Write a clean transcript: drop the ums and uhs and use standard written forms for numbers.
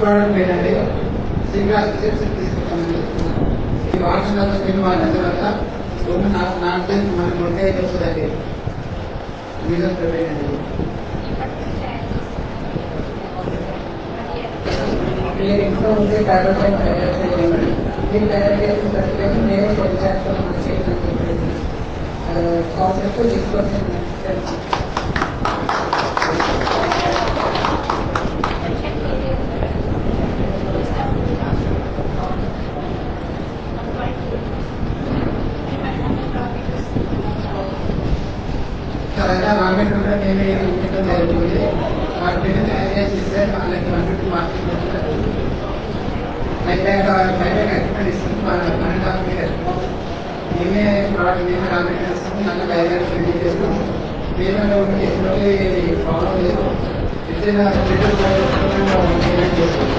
Product ఏంటంటే శ్రీనివాస్ తీసుకుంటామండి. ఈ వాటర్ స్మెల్ వాడిన తర్వాత నాకు మనకు మొట్టే వస్తుందండి. రీజన్ ప్రిపేర్ అండి. మీరు ఇంట్లో ఉంటే తయారు చేయండి. మీరు తయారు చేసిన సర్టిఫికేషన్ నేనే సెండ్ చేస్తాను మన చేయమని చెప్పేసి కాన్సెప్ట్ తీసుకొని మార్కెట్ కూడా మేమే ఇవ్వడం జరుగుతుంది. వాటిని తయారు చేసి ఇస్తే వాళ్ళకి మార్కెట్ ఎక్స్పెక్ట్ ఇస్తుంది. మన డాక్యుమెంట్ మేమే ప్రోడక్ట్ మేమే డాక్యుమెంట్ ఇస్తుంది. దాంట్లో డైరెక్ట్ ప్రింట్ చేస్తాం. పేమెంట్ ఎటువంటి ప్రాబ్లం లేదు. ఇచ్చిన పేమెంట్ చేస్తాం.